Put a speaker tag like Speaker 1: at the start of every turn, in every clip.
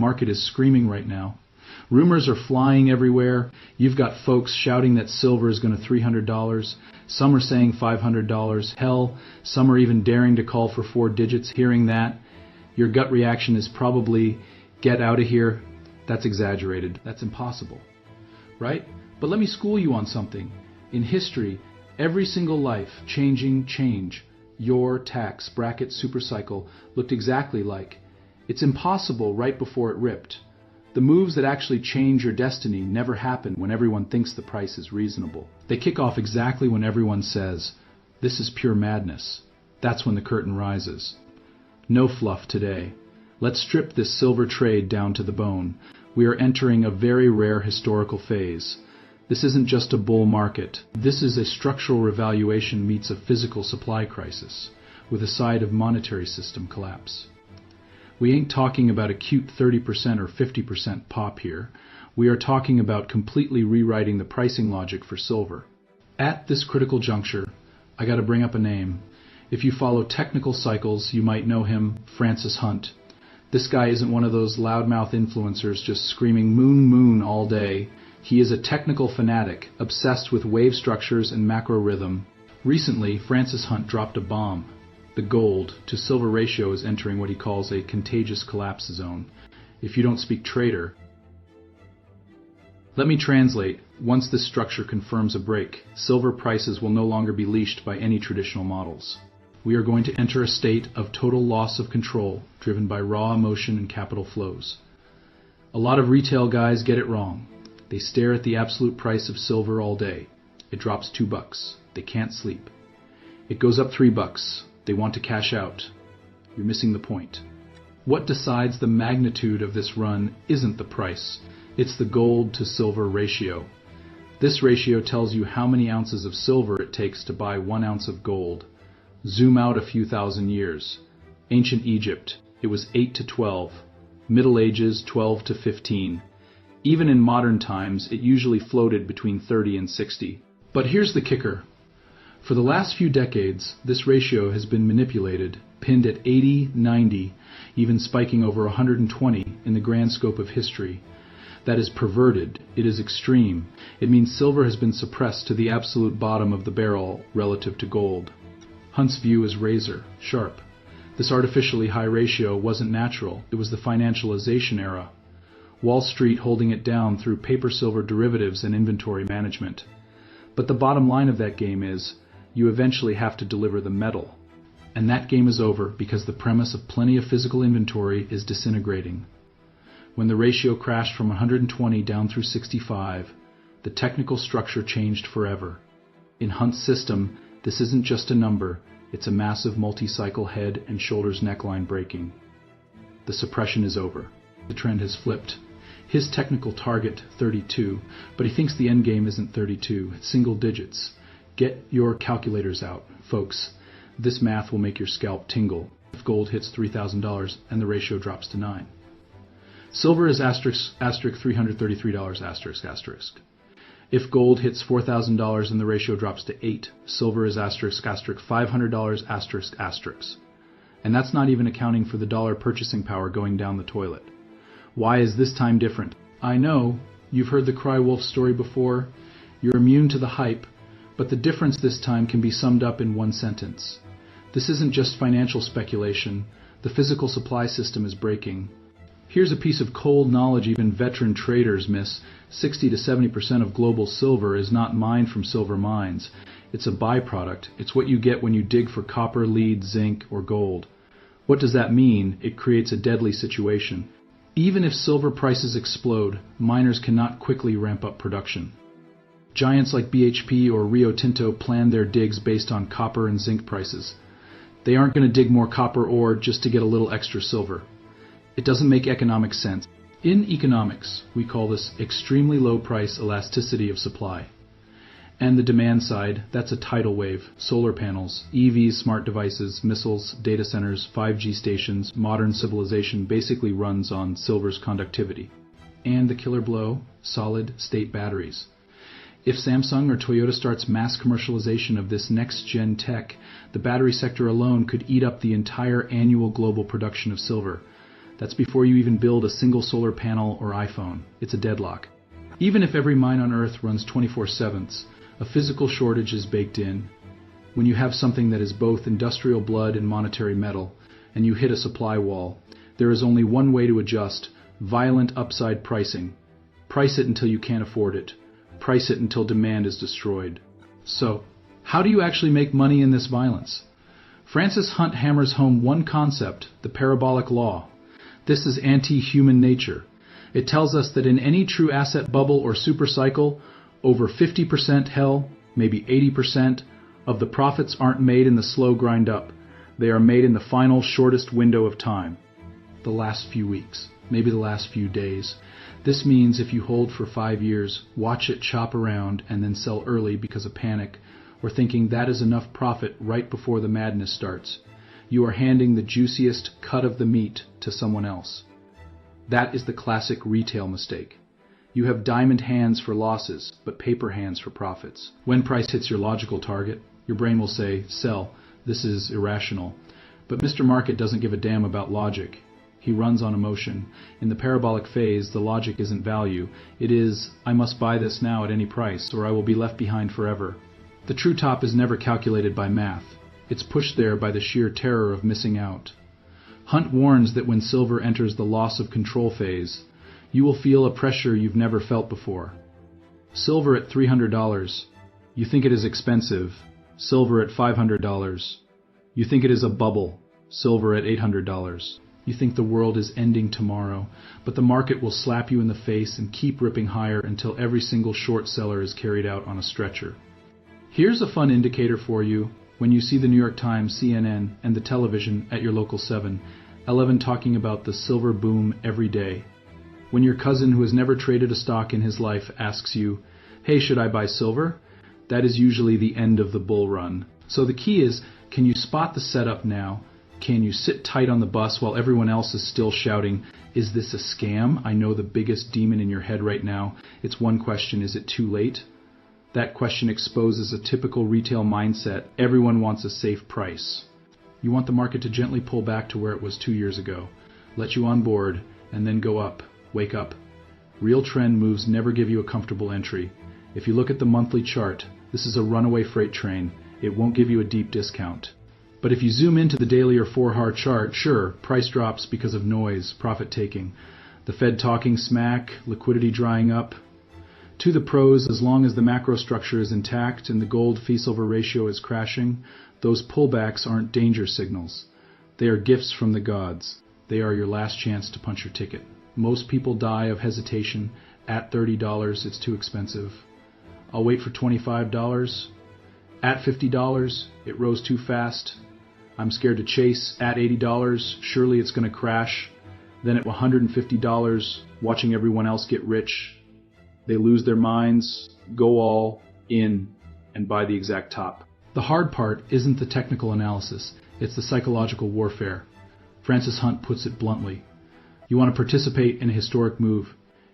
Speaker 1: market is screaming right now. Rumors are flying everywhere. You've got folks shouting that silver is going to $300. Some are saying $500. Hell, some are even daring to call for 4 digits. Hearing that, your gut reaction is probably, get out of here. That's exaggerated. That's impossible. Right? But let me school you on something. In history, every single life changing change, your tax bracket supercycle looked exactly like. It's impossible right before it ripped. The moves that actually change your destiny never happen when everyone thinks the price is reasonable. They kick off exactly when everyone says, this is pure madness. That's when the curtain rises. No fluff today. Let's strip this silver trade down to the bone. We are entering a very rare historical phase. This isn't just a bull market. This is a structural revaluation meets a physical supply crisis, with a side of monetary system collapse. We ain't talking about a cute 30% or 50% pop here. We are talking about completely rewriting the pricing logic for silver. At this critical juncture, I gotta bring up a name. If you follow technical cycles, you might know him, Francis Hunt. This guy isn't one of those loudmouth influencers just screaming moon moon all day. He is a technical fanatic, obsessed with wave structures and macro rhythm. Recently, Francis Hunt dropped a bomb. The gold to silver ratio is entering what he calls a contagious collapse zone. If you don't speak trader, let me translate. Once this structure confirms a break, silver prices will no longer be leashed by any traditional models. We are going to enter a state of total loss of control, driven by raw emotion and capital flows. A lot of retail guys get it wrong. They stare at the absolute price of silver all day. It drops $2. They can't sleep. It goes up $3. They want to cash out. You're missing the point. What decides the magnitude of this run isn't the price. It's the gold to silver ratio. This ratio tells you how many ounces of silver it takes to buy 1 ounce of gold. Zoom out a few thousand years. Ancient Egypt, it was 8 to 12. Middle Ages, 12 to 15. Even in modern times, it usually floated between 30 and 60. But here's the kicker. For the last few decades, this ratio has been manipulated, pinned at 80, 90, even spiking over 120 in the grand scope of history. That is perverted. It is extreme. It means silver has been suppressed to the absolute bottom of the barrel relative to gold. Hunt's view is razor sharp. This artificially high ratio wasn't natural. It was the financialization era. Wall Street holding it down through paper silver derivatives and inventory management. But the bottom line of that game is, you eventually have to deliver the metal. And that game is over because the premise of plenty of physical inventory is disintegrating. When the ratio crashed from 120 down through 65, the technical structure changed forever. In Hunt's system, this isn't just a number, it's a massive multi-cycle head and shoulders neckline breaking. The suppression is over. The trend has flipped. His technical target, 32, but he thinks the end game isn't 32, it's single digits. Get your calculators out, folks. This math will make your scalp tingle if gold hits $3,000 and the ratio drops to 9. Silver is $333 ***. If gold hits $4,000 and the ratio drops to 8, silver is $500 ***. And that's not even accounting for the dollar purchasing power going down the toilet. Why is this time different? I know, you've heard the cry wolf story before. You're immune to the hype. But the difference this time can be summed up in one sentence. This isn't just financial speculation. The physical supply system is breaking. Here's a piece of cold knowledge even veteran traders miss. 60 to 70% of global silver is not mined from silver mines. It's a byproduct. It's what you get when you dig for copper, lead, zinc, or gold. What does that mean? It creates a deadly situation. Even if silver prices explode, miners cannot quickly ramp up production. Giants like BHP or Rio Tinto plan their digs based on copper and zinc prices. They aren't going to dig more copper ore just to get a little extra silver. It doesn't make economic sense. In economics, we call this extremely low price elasticity of supply. And the demand side, that's a tidal wave. Solar panels, EVs, smart devices, missiles, data centers, 5G stations, modern civilization basically runs on silver's conductivity. And the killer blow, solid-state batteries. If Samsung or Toyota starts mass commercialization of this next-gen tech, the battery sector alone could eat up the entire annual global production of silver. That's before you even build a single solar panel or iPhone. It's a deadlock. Even if every mine on Earth runs 24/7, a physical shortage is baked in. When you have something that is both industrial blood and monetary metal, and you hit a supply wall, there is only one way to adjust: violent upside pricing. Price it until you can't afford it. Price it until demand is destroyed. So, how do you actually make money in this violence? Francis Hunt hammers home one concept, the parabolic law. This is anti-human nature. It tells us that in any true asset bubble or supercycle, over 50%, hell, maybe 80%, of the profits aren't made in the slow grind up. They are made in the final, shortest window of time. The last few weeks, maybe the last few days. This means if you hold for 5 years, watch it chop around and then sell early because of panic, or thinking that is enough profit right before the madness starts, you are handing the juiciest cut of the meat to someone else. That is the classic retail mistake. You have diamond hands for losses, but paper hands for profits. When price hits your logical target, your brain will say, sell, this is irrational. But Mr. Market doesn't give a damn about logic. He runs on emotion. In the parabolic phase, the logic isn't value. It is, I must buy this now at any price, or I will be left behind forever. The true top is never calculated by math. It's pushed there by the sheer terror of missing out. Hunt warns that when silver enters the loss of control phase, you will feel a pressure you've never felt before. Silver at $300. You think it is expensive. Silver at $500. You think it is a bubble. Silver at $800. You think the world is ending tomorrow, but the market will slap you in the face and keep ripping higher until every single short seller is carried out on a stretcher. Here's a fun indicator for you when you see the New York Times, CNN, and the television at your local 7-Eleven talking about the silver boom every day. When your cousin who has never traded a stock in his life asks you, hey, should I buy silver? That is usually the end of the bull run. So the key is, can you spot the setup now? Can you sit tight on the bus while everyone else is still shouting, is this a scam? I know the biggest demon in your head right now. It's one question, is it too late? That question exposes a typical retail mindset. Everyone wants a safe price. You want the market to gently pull back to where it was 2 years ago, let you on board, and then go up. Wake up. Real trend moves never give you a comfortable entry. If you look at the monthly chart, this is a runaway freight train. It won't give you a deep discount. But if you zoom into the daily or 4-hour chart, sure, price drops because of noise, profit taking, the Fed talking smack, liquidity drying up. To the pros, as long as the macro structure is intact and the gold fee-silver ratio is crashing, those pullbacks aren't danger signals. They are gifts from the gods. They are your last chance to punch your ticket. Most people die of hesitation. At $30, it's too expensive. I'll wait for $25. At $50, it rose too fast. I'm scared to chase. At $80, surely it's going to crash. Then at $150, watching everyone else get rich, they lose their minds, go all in, and buy the exact top. The hard part isn't the technical analysis, it's the psychological warfare. Francis Hunt puts it bluntly. You want to participate in a historic move,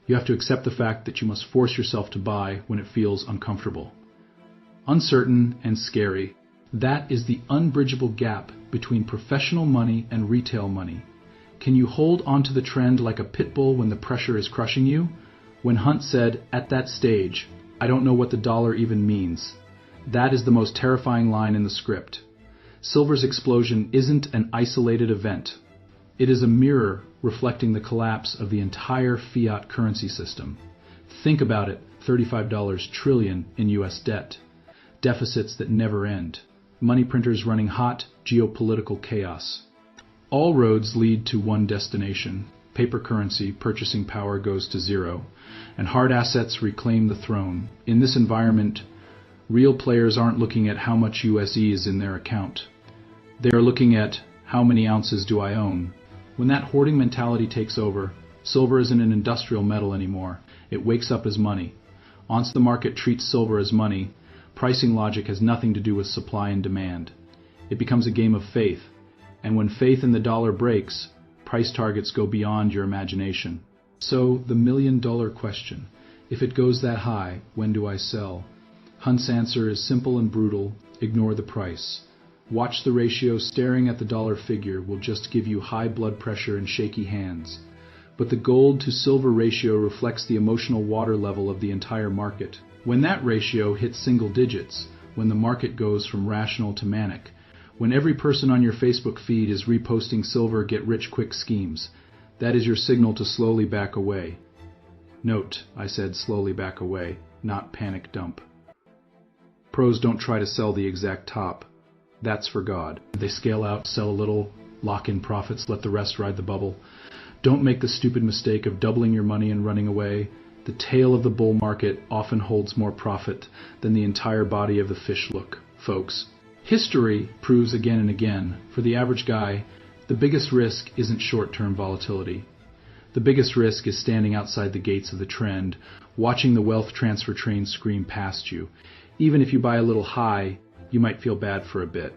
Speaker 1: you have to accept the fact that you must force yourself to buy when it feels uncomfortable. Uncertain and scary. That is the unbridgeable gap between professional money and retail money. Can you hold onto the trend like a pit bull when the pressure is crushing you? When Hunt said, at that stage, I don't know what the dollar even means. That is the most terrifying line in the script. Silver's explosion isn't an isolated event. It is a mirror reflecting the collapse of the entire fiat currency system. Think about it, $35 trillion in US debt. Deficits that never end. Money printers running hot, geopolitical chaos. All roads lead to one destination. Paper currency purchasing power goes to zero, and hard assets reclaim the throne. In this environment, real players aren't looking at how much USE is in their account. They are looking at how many ounces do I own. When that hoarding mentality takes over, silver isn't an industrial metal anymore. It wakes up as money. Once the market treats silver as money, pricing logic has nothing to do with supply and demand. It becomes a game of faith, and when faith in the dollar breaks, price targets go beyond your imagination. So, the million-dollar question, if it goes that high, when do I sell? Hunt's answer is simple and brutal, ignore the price. Watch the ratio. Staring at the dollar figure will just give you high blood pressure and shaky hands. But the gold to silver ratio reflects the emotional water level of the entire market. When that ratio hits single digits, when the market goes from rational to manic, when every person on your Facebook feed is reposting silver get-rich-quick schemes, that is your signal to slowly back away. Note, I said slowly back away, not panic dump. Pros don't try to sell the exact top. That's for God. They scale out, sell a little, lock in profits, let the rest ride the bubble. Don't make the stupid mistake of doubling your money and running away. The tail of the bull market often holds more profit than the entire body of the fish. Look, folks, history proves again and again, for the average guy, the biggest risk isn't short-term volatility. The biggest risk is standing outside the gates of the trend, watching the wealth transfer train scream past you. Even if you buy a little high, you might feel bad for a bit.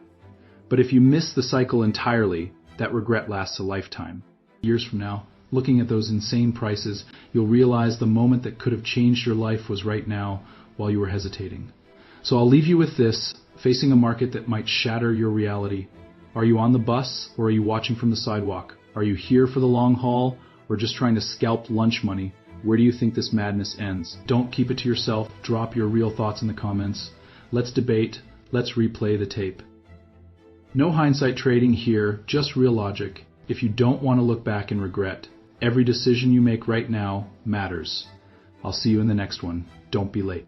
Speaker 1: But if you miss the cycle entirely, that regret lasts a lifetime. Years from now, looking at those insane prices, you'll realize the moment that could have changed your life was right now while you were hesitating. So I'll leave you with this, facing a market that might shatter your reality. Are you on the bus or are you watching from the sidewalk? Are you here for the long haul or just trying to scalp lunch money? Where do you think this madness ends? Don't keep it to yourself. Drop your real thoughts in the comments. Let's debate. Let's replay the tape. No hindsight trading here, just real logic. If you don't want to look back and regret, every decision you make right now matters. I'll see you in the next one. Don't be late.